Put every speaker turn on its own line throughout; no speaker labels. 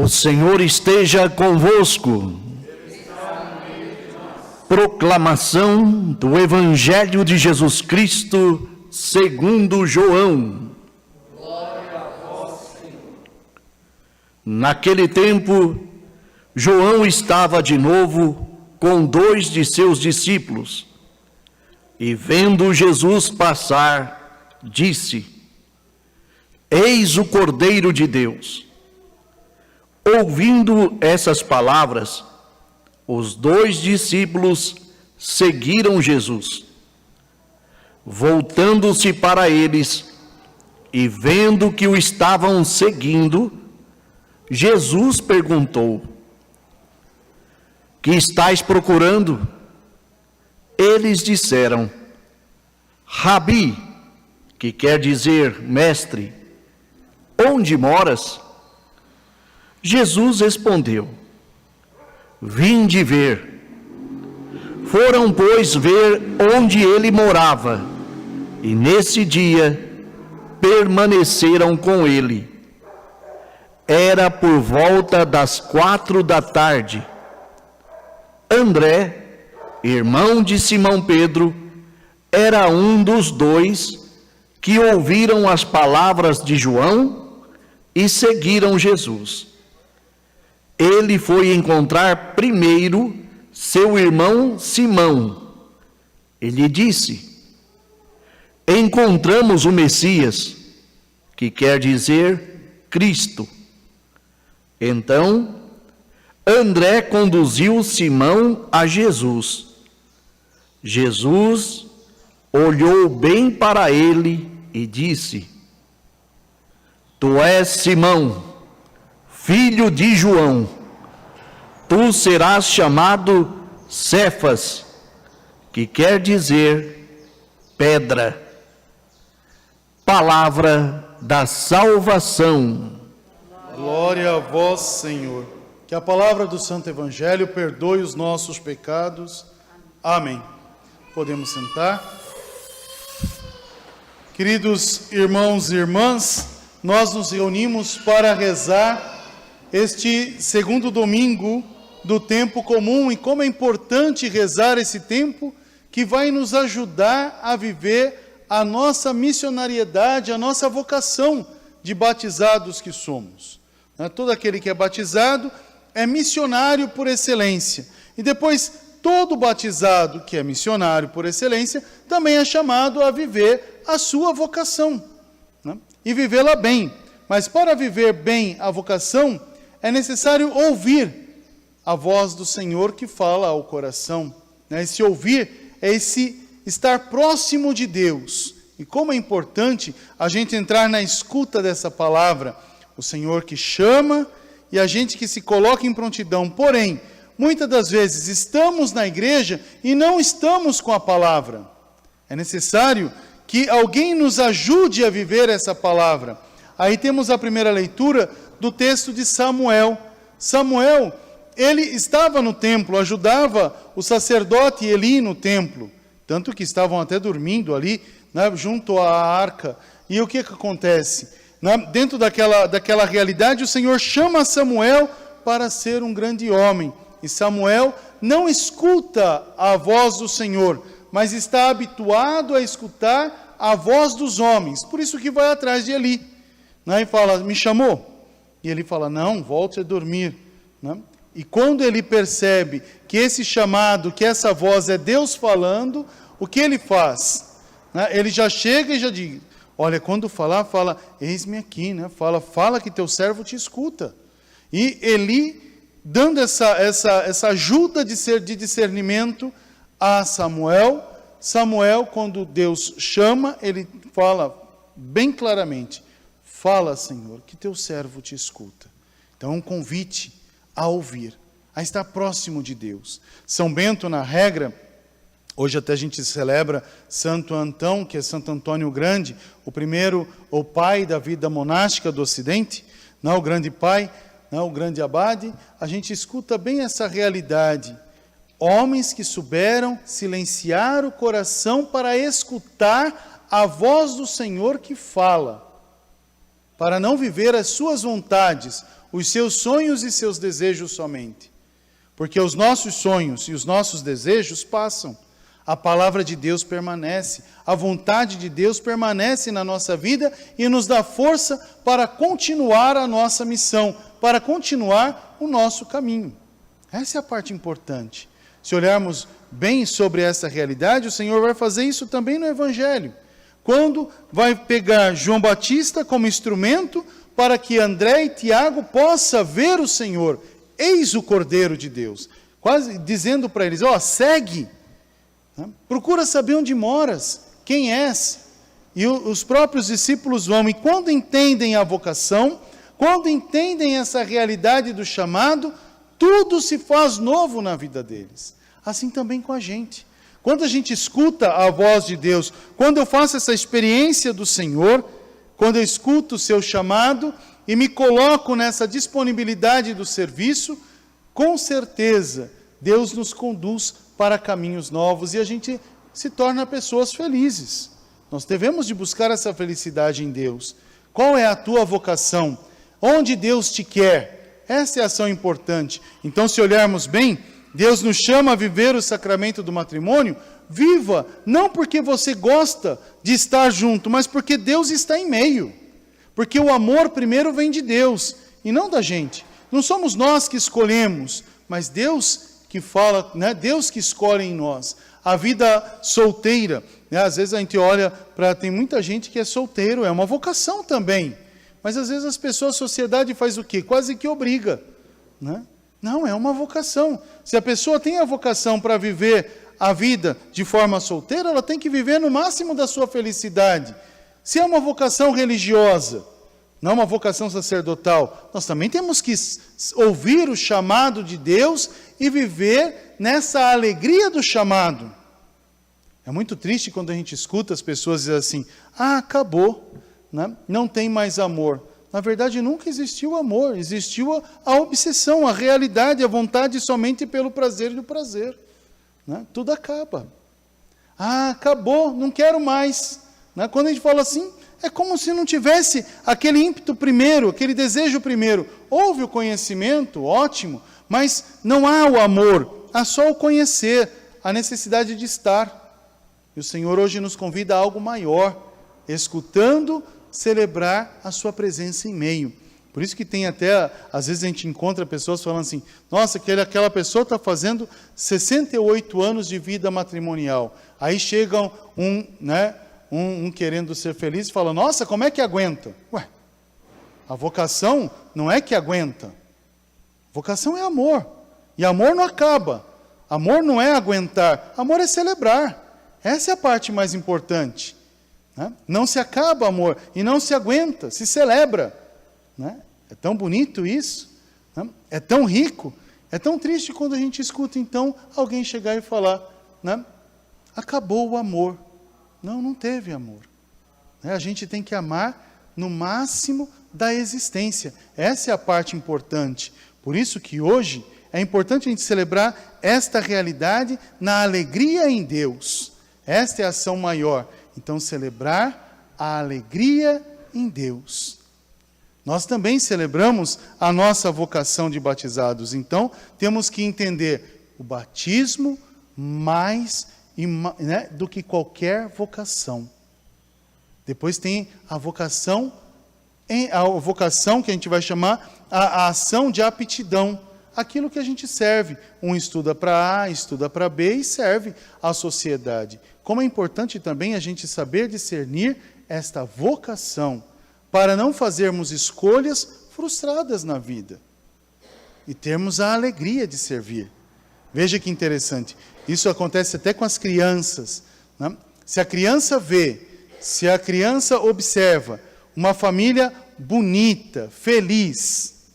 O Senhor esteja convosco. Proclamação do Evangelho de Jesus Cristo segundo João.
Glória a vós, Senhor.
Naquele tempo, João estava de novo com 2 de seus discípulos, e vendo Jesus passar, disse: Eis o Cordeiro de Deus. Ouvindo essas palavras, os 2 discípulos seguiram Jesus. Voltando-se para eles e vendo que o estavam seguindo, Jesus perguntou: Que estáis procurando? Eles disseram: Rabi, que quer dizer mestre, onde moras? Jesus respondeu: Vinde ver. Foram, pois, ver onde ele morava, e nesse dia permaneceram com ele. Era por volta das 4 da tarde. André, irmão de Simão Pedro, era um dos 2 que ouviram as palavras de João e seguiram Jesus. Ele foi encontrar primeiro seu irmão Simão. Ele disse: Encontramos o Messias, que quer dizer Cristo. Então, André conduziu Simão a Jesus. Jesus olhou bem para ele e disse: Tu és Simão, filho de João. Tu serás chamado Cefas, que quer dizer pedra. Palavra da salvação.
Glória a vós, Senhor. Que a palavra do Santo Evangelho perdoe os nossos pecados. Amém. Podemos sentar. Queridos irmãos e irmãs, nós nos reunimos para rezar este segundo domingo do tempo comum, e como é importante rezar esse tempo que vai nos ajudar a viver a nossa missionariedade, a nossa vocação de batizados que somos. Todo aquele que é batizado é missionário por excelência, e depois todo batizado que é missionário por excelência também é chamado a viver a sua vocação, né? E vivê-la bem. Mas para viver bem a vocação é necessário ouvir a voz do Senhor que fala ao coração, né? Esse ouvir é esse estar próximo de Deus. E como é importante a gente entrar na escuta dessa palavra, o Senhor que chama e a gente que se coloca em prontidão. Porém, muitas das vezes estamos na igreja e não estamos com a palavra. É necessário que alguém nos ajude a viver essa palavra. Aí temos a primeira leitura do texto de Samuel. Samuel, ele estava no templo, ajudava o sacerdote Eli no templo, tanto que estavam até dormindo ali, né, junto à arca. E o que acontece? Dentro daquela realidade, o Senhor chama Samuel para ser um grande homem. E Samuel não escuta a voz do Senhor, mas está habituado a escutar a voz dos homens. Por isso que vai atrás de Eli, né, e fala: Me chamou? E ele fala: Não, volte a dormir, né? E quando ele percebe que esse chamado, que essa voz é Deus falando, o que ele faz? Né? Ele já chega e já diz: Olha, quando falar, fala: Eis-me aqui, né? Fala que teu servo te escuta. E Eli, dando essa ajuda de discernimento a Samuel. Samuel, quando Deus chama, ele fala bem claramente: Fala, Senhor, que teu servo te escuta. Então, um convite a ouvir, a estar próximo de Deus. São Bento, na regra, hoje até a gente celebra Santo Antão, que é Santo Antônio Grande, o pai da vida monástica do Ocidente, não o grande pai, não o grande abade. A gente escuta bem essa realidade. Homens que souberam silenciar o coração para escutar a voz do Senhor que fala, para não viver as suas vontades os seus sonhos e seus desejos somente. Porque os nossos sonhos e os nossos desejos passam. A palavra de Deus permanece, a vontade de Deus permanece na nossa vida e nos dá força para continuar a nossa missão, para continuar o nosso caminho. Essa é a parte importante. Se olharmos bem sobre essa realidade, o Senhor vai fazer isso também no Evangelho. Quando vai pegar João Batista como instrumento para que André e Tiago possam ver o Senhor. Eis o Cordeiro de Deus. Quase dizendo para eles, segue. Procura saber onde moras, quem és. E os próprios discípulos vão, e quando entendem a vocação, quando entendem essa realidade do chamado, tudo se faz novo na vida deles. Assim também com a gente. Quando a gente escuta a voz de Deus, quando eu faço essa experiência do Senhor, quando eu escuto o seu chamado e me coloco nessa disponibilidade do serviço, com certeza Deus nos conduz para caminhos novos e a gente se torna pessoas felizes. Nós devemos de buscar essa felicidade em Deus. Qual é a tua vocação? Onde Deus te quer? Essa é a ação importante. Então, se olharmos bem, Deus nos chama a viver o sacramento do matrimônio. Viva, não porque você gosta de estar junto, mas porque Deus está em meio. Porque o amor primeiro vem de Deus e não da gente. Não somos nós que escolhemos, mas Deus que fala, Deus que escolhe em nós. A vida solteira, às vezes a gente olha para... Tem muita gente que é solteiro, é uma vocação também. Mas às vezes as pessoas, a sociedade faz o quê? Quase que obriga. Não, é uma vocação. Se a pessoa tem a vocação para viver a vida de forma solteira, ela tem que viver no máximo da sua felicidade. Se é uma vocação religiosa, não uma vocação sacerdotal, nós também temos que ouvir o chamado de Deus e viver nessa alegria do chamado. É muito triste quando a gente escuta as pessoas dizer assim, acabou, não tem mais amor. Na verdade, nunca existiu amor, existiu a obsessão, a realidade, a vontade somente pelo prazer do prazer. Tudo acaba. Acabou, não quero mais. Quando a gente fala assim, é como se não tivesse aquele ímpeto primeiro, aquele desejo primeiro. Houve o conhecimento, ótimo, mas não há o amor, há só o conhecer, a necessidade de estar. E o Senhor hoje nos convida a algo maior, escutando, celebrar a sua presença em meio. Por isso que tem até, às vezes a gente encontra pessoas falando assim, nossa, aquela pessoa está fazendo 68 anos de vida matrimonial. Aí chegam um querendo ser feliz e fala, nossa, como é que aguenta? A vocação não é que aguenta. Vocação é amor. E amor não acaba. Amor não é aguentar. Amor é celebrar. Essa é a parte mais importante. Não se acaba amor e não se aguenta, se celebra. É tão bonito isso, é tão rico, é tão triste quando a gente escuta então alguém chegar e falar, acabou o amor. Não teve amor. A gente tem que amar no máximo da existência. Essa é a parte importante. Por isso que hoje é importante a gente celebrar esta realidade na alegria em Deus. Esta é a ação maior. Então, celebrar a alegria em Deus. Nós também celebramos a nossa vocação de batizados. Então, temos que entender o batismo mais do que qualquer vocação. Depois tem a vocação que a gente vai chamar a ação de aptidão. Aquilo que a gente serve. Um estuda para A, estuda para B e serve à sociedade. Como é importante também a gente saber discernir esta vocação, para não fazermos escolhas frustradas na vida e termos a alegria de servir. Veja que interessante, isso acontece até com as crianças. Se a criança vê, se a criança observa uma família bonita, feliz,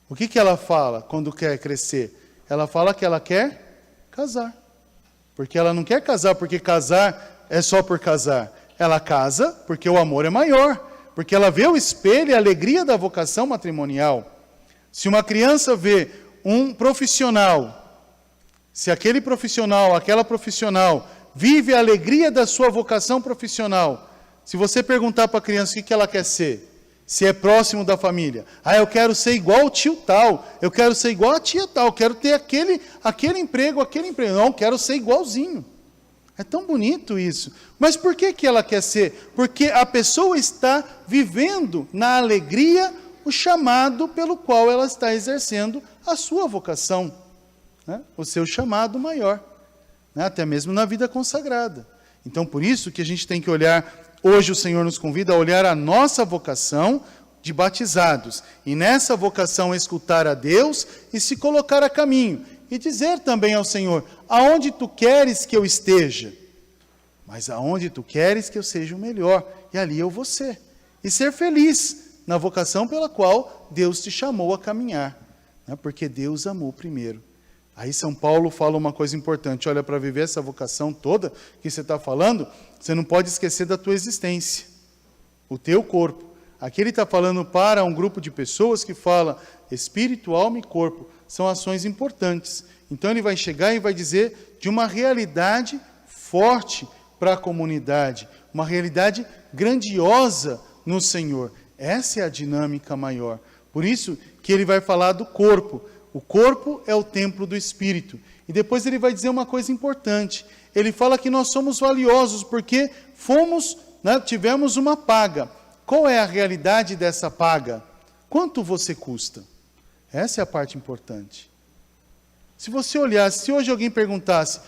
o que ela fala quando quer crescer? Ela fala que ela quer casar. Porque ela não quer casar porque casar é só por casar. Ela casa porque o amor é maior. Porque ela vê o espelho e a alegria da vocação matrimonial. Se uma criança vê um profissional, se aquele profissional, aquela profissional, vive a alegria da sua vocação profissional, se você perguntar para a criança o que ela quer ser, se é próximo da família. Eu quero ser igual ao tio tal, eu quero ser igual a tia tal, eu quero ter aquele emprego. Não, quero ser igualzinho. É tão bonito isso. Mas por que ela quer ser? Porque a pessoa está vivendo na alegria o chamado pelo qual ela está exercendo a sua vocação, né? O seu chamado maior, né? Até mesmo na vida consagrada. Então, por isso que a gente tem que olhar, hoje o Senhor nos convida a olhar a nossa vocação de batizados, e nessa vocação escutar a Deus e se colocar a caminho, e dizer também ao Senhor, aonde Tu queres que eu esteja? Mas aonde Tu queres que eu seja o melhor, e ali eu vou ser. E ser feliz na vocação pela qual Deus te chamou a caminhar, né? Porque Deus amou primeiro. Aí São Paulo fala uma coisa importante, olha, para viver essa vocação toda que você está falando, você não pode esquecer da tua existência, o teu corpo. Aqui ele está falando para um grupo de pessoas que fala espírito, alma e corpo, são ações importantes. Então ele vai chegar e vai dizer de uma realidade forte para a comunidade, uma realidade grandiosa no Senhor. Essa é a dinâmica maior. Por isso que ele vai falar do corpo. O corpo é o templo do Espírito. E depois ele vai dizer uma coisa importante. Ele fala que nós somos valiosos porque tivemos uma paga. Qual é a realidade dessa paga? Quanto você custa? Essa é a parte importante. Se você olhasse, se hoje alguém perguntasse,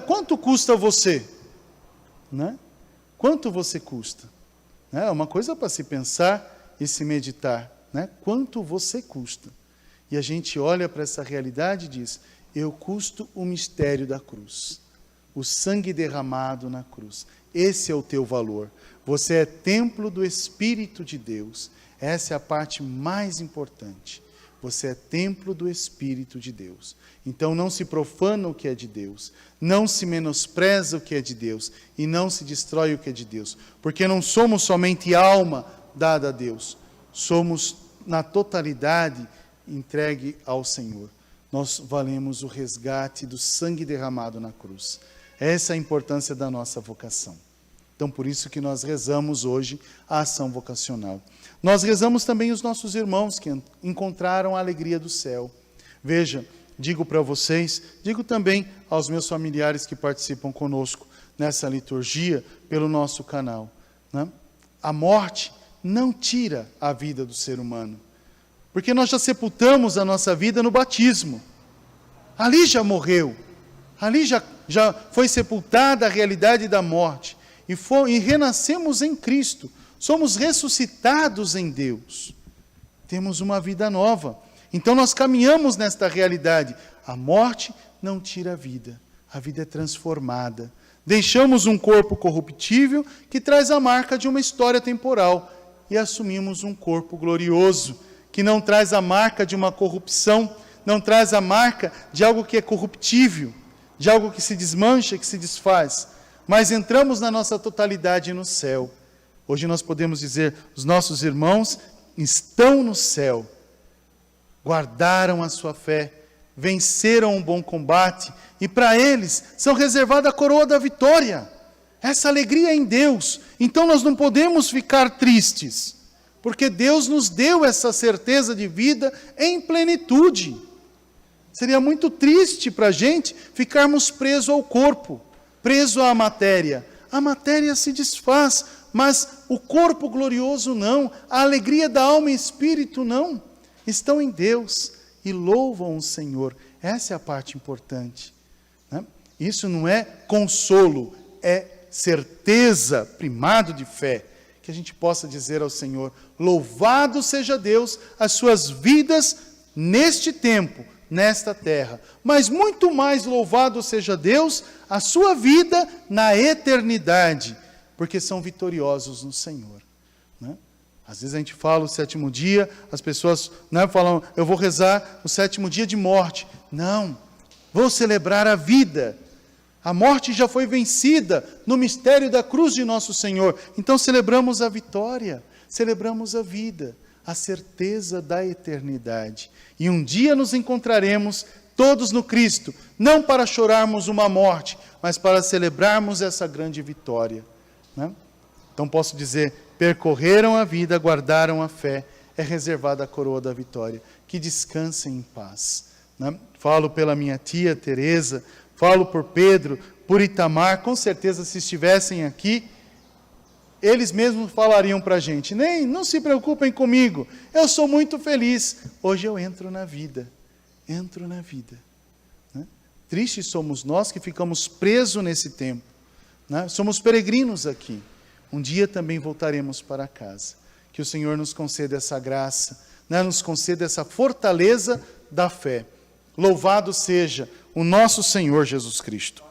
quanto custa você? Né? Quanto você custa? É uma coisa para se pensar e se meditar, né? Quanto você custa? E a gente olha para essa realidade e diz, eu custo o mistério da cruz, o sangue derramado na cruz. Esse é o teu valor. Você é templo do Espírito de Deus. Essa é a parte mais importante. Você é templo do Espírito de Deus. Então não se profana o que é de Deus, não se menospreza o que é de Deus e não se destrói o que é de Deus. Porque não somos somente alma dada a Deus, somos na totalidade entregue ao Senhor. Nós valemos o resgate do sangue derramado na cruz. Essa é a importância da nossa vocação. Então, por isso que nós rezamos hoje a ação vocacional. Nós rezamos também os nossos irmãos que encontraram a alegria do céu. Veja, digo para vocês, digo também aos meus familiares que participam conosco nessa liturgia pelo nosso canal, né? A morte não tira a vida do ser humano, porque nós já sepultamos a nossa vida no batismo. Ali já morreu, ali já foi sepultada a realidade da morte. E renascemos em Cristo, somos ressuscitados em Deus, temos uma vida nova. Então nós caminhamos nesta realidade. A morte não tira a vida é transformada. Deixamos um corpo corruptível que traz a marca de uma história temporal e assumimos um corpo glorioso que não traz a marca de uma corrupção, não traz a marca de algo que é corruptível, de algo que se desmancha, que se desfaz. Mas entramos na nossa totalidade no céu. Hoje nós podemos dizer, os nossos irmãos estão no céu, guardaram a sua fé, venceram um bom combate, e para eles são reservada a coroa da vitória. Essa alegria é em Deus. Então nós não podemos ficar tristes, porque Deus nos deu essa certeza de vida em plenitude. Seria muito triste para a gente ficarmos presos ao corpo, preso à matéria. A matéria se desfaz, mas o corpo glorioso não, a alegria da alma e espírito não. Estão em Deus e louvam o Senhor. Essa é a parte importante, né? Isso não é consolo, é certeza, primado de fé, que a gente possa dizer ao Senhor, louvado seja Deus, as suas vidas neste tempo, nesta terra, mas muito mais louvado seja Deus, a sua vida na eternidade, porque são vitoriosos no Senhor, né? Às vezes a gente fala o sétimo dia, as pessoas, né, falam, eu vou rezar o sétimo dia de morte. Não, vou celebrar a vida. A morte já foi vencida no mistério da cruz de nosso Senhor. Então celebramos a vitória, celebramos a vida, a certeza da eternidade. E um dia nos encontraremos todos no Cristo, não para chorarmos uma morte, mas para celebrarmos essa grande vitória, né? Então posso dizer, percorreram a vida, guardaram a fé, é reservada a coroa da vitória. Que descansem em paz. Né? Falo pela minha tia Teresa, falo por Pedro, por Itamar, com certeza se estivessem aqui, eles mesmos falariam para a gente, nem, não se preocupem comigo, eu sou muito feliz, hoje eu entro na vida. Né? Tristes somos nós que ficamos presos nesse tempo, né? Somos peregrinos aqui, um dia também voltaremos para casa, que o Senhor nos conceda essa graça, né? Nos conceda essa fortaleza da fé. Louvado seja o nosso Senhor Jesus Cristo.